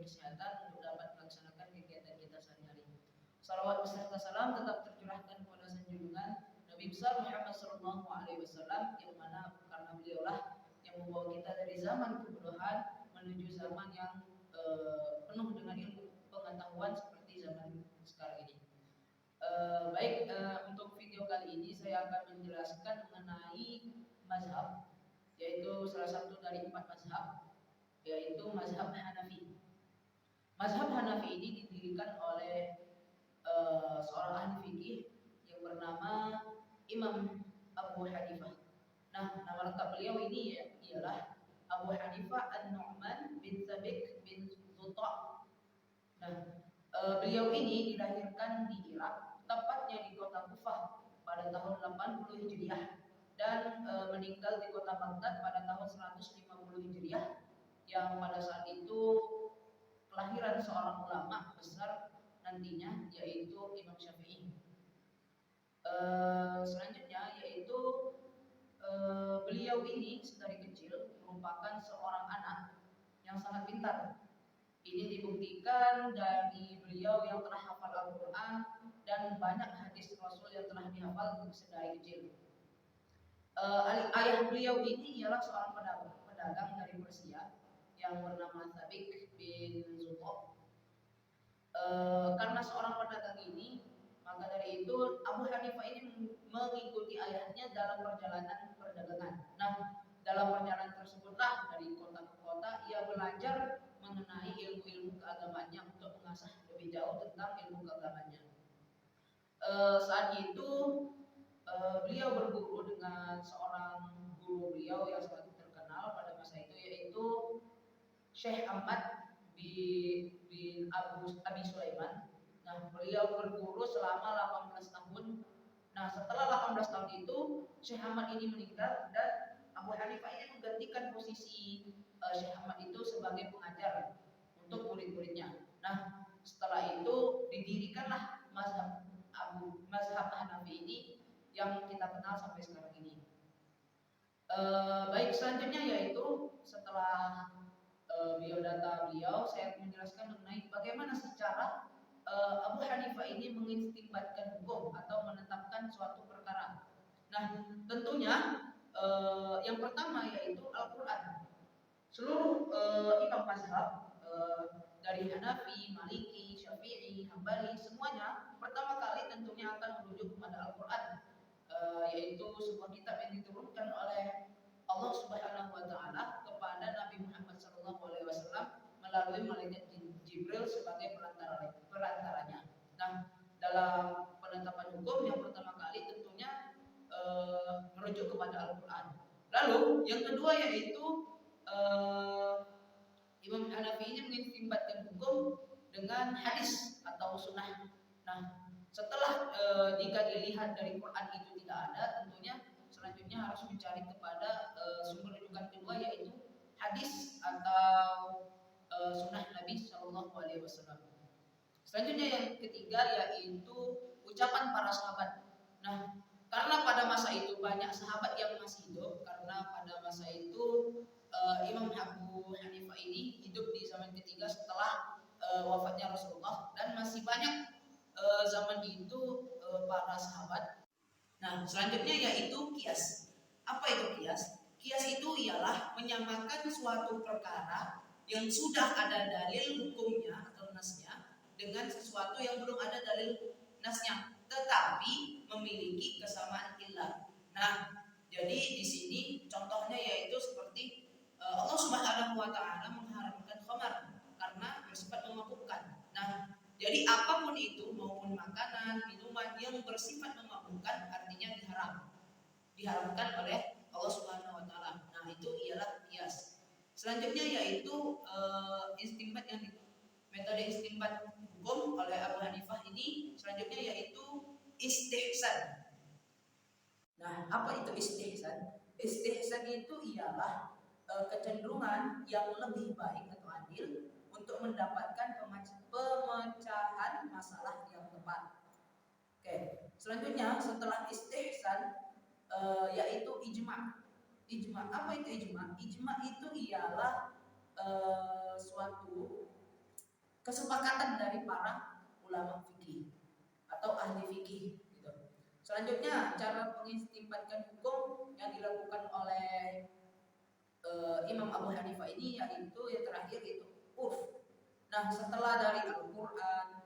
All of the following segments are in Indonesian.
kesehatan untuk dapat melaksanakan kegiatan kita sehari-hari. Salawat beserta salam tetap tercurahkan kepada junjungan Nabi besar Muhammad Sallallahu Alaihi Wasallam, yang mana karena beliaulah yang membawa kita dari zaman kebodohan menuju zaman yang penuh dengan ilmu pengetahuan seperti zaman sekarang ini. Untuk video kali ini saya akan menjelaskan mengenai mazhab, yaitu salah satu dari 4 mazhab, yaitu mazhab Hanafi. Mazhab Hanafi ini didirikan oleh seorang ahli fikih yang bernama Imam Abu Hanifah. Nah, nama lengkap beliau ini ialah Abu Hanifah An-Nu'man bin Thabit bin Zuta'. Nah, beliau ini dilahirkan di Irak, tepatnya di kota Kufah pada tahun 80 Hijriah, dan meninggal di kota Baghdad pada tahun 150 Hijriah, yang pada saat itu kelahiran seorang ulama besar nantinya, yaitu Imam Syafi'i. Selanjutnya yaitu beliau ini dari kecil merupakan seorang anak yang sangat pintar. Ini dibuktikan dari beliau yang telah hafal Al-Quran dan banyak hadis Rasul yang telah dihafal sedari kecil. Ayah beliau ini ialah seorang pedagang dari Persia yang bernama Thabit bin Zuta'. Karena seorang pedagang ini, maka dari itu Abu Hanifah ini mengikuti ayahnya dalam perjalanan perdagangan. Nah, dalam perjalanan tersebutlah dari kota ke kota ia belajar mengenai ilmu-ilmu keagamaannya untuk mengasah lebih jauh tentang ilmu keagamaannya. Saat itu beliau berguru dengan seorang guru beliau yang sangat terkenal pada masa itu, yaitu Syekh Ahmad bin Abi Sulaiman. Nah, beliau berguru selama 18 tahun. Nah, setelah 18 tahun itu Syekh Ahmad ini meninggal dan Abu Hanifah ini menggantikan posisi Syekh Ahmad itu sebagai pengajar untuk murid-muridnya. Nah, setelah itu didirikanlah mazhab Hanafi ini yang kita kenal sampai sekarang ini. Selanjutnya yaitu setelah biodata beliau, saya menjelaskan mengenai bagaimana secara Abu Hanifah ini mengistinbatkan hukum atau menetapkan suatu perkara. Nah, tentunya yang pertama yaitu Al-Quran. Seluruh imam mazhab dari Hanafi, Maliki, Syafi'i, Hambali, semuanya pertama kali tentunya akan merujuk kepada Al-Quran, yaitu sebuah kitab yang diturunkan oleh Allah Subhanahu wa Ta'ala kepada Nabi Muhammad SAW melalui malaikat Jibril sebagai perantaranya. Nah, dalam penetapan hukum yang pertama kali tentunya merujuk kepada Al-Quran. Lalu yang kedua yaitu Imam Hanafi ini mengistinbatkan hukum dengan hadis atau sunnah. Nah, setelah jika dilihat dari Quran itu tidak ada, tentunya selanjutnya harus mencari kepada sumber rujukan kedua, yaitu hadis atau sunnah Nabi Shallallahu Alaihi Wasallam. Selanjutnya yang ketiga yaitu ucapan para sahabat. Nah, karena pada masa itu banyak sahabat yang masih hidup, karena pada masa itu Imam Abu Hanifah ini hidup di zaman ketiga setelah wafatnya Rasulullah, dan masih banyak zaman itu para sahabat. Nah, selanjutnya yaitu kias. Apa itu kias? Kias itu ialah menyamakan suatu perkara yang sudah ada dalil hukumnya atau nasnya dengan sesuatu yang belum ada dalil nasnya, tetapi memiliki kesamaan illah. Nah, jadi di sini contohnya yaitu seperti Allah Subhanahu wa Ta'ala mengharamkan khamar karena bersifat memabukkan. Nah, jadi apapun itu, maupun makanan, minuman yang bersifat memabukkan, artinya diharamkan oleh Allah Subhanahu wa Ta'ala. Nah, itu ialah qiyas. Selanjutnya yaitu metode istinbat hukum oleh Abu Hanifah ini selanjutnya yaitu istihsan. Nah, apa itu istihsan? Istihsan itu ialah kecenderungan yang lebih baik atau adil untuk mendapatkan pemecahan masalah yang tepat. Oke, selanjutnya setelah istihsan yaitu ijma. Ijma, apa itu ijma? Ijma itu ialah suatu kesepakatan dari para ulama fikih atau ahli fikih gitu. Selanjutnya cara mengistinbatkan hukum yang dilakukan oleh Imam Abu Hanifah ini yaitu yang terakhir itu urf. Nah, setelah dari Al-Qur'an,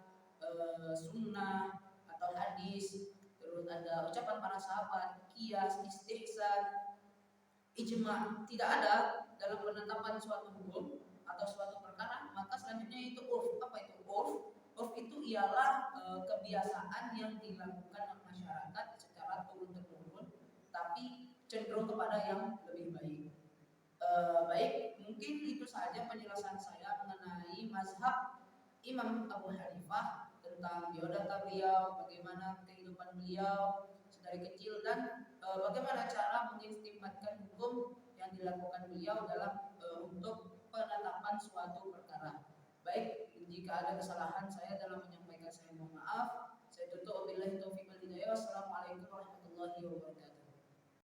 sunnah atau hadis, terus ada ucapan para sahabat, qiyas, istihsan, ijma, tidak ada dalam penetapan suatu hukum atau suatu perkara, maka selanjutnya itu urf. Apa itu urf? Urf itu ialah kebiasaan yang dilakukan oleh masyarakat secara turun-temurun, tapi cenderung kepada yang lebih baik. Baik, mungkin itu saja penjelasan saya mengenai mazhab Imam Abu Hanifah tentang biodata beliau, bagaimana kehidupan beliau dari kecil dan bagaimana cara mengistimbatkan hukum yang dilakukan beliau dalam untuk penetapan suatu perkara. Baik, jika ada kesalahan saya dalam menyampaikan saya mohon maaf.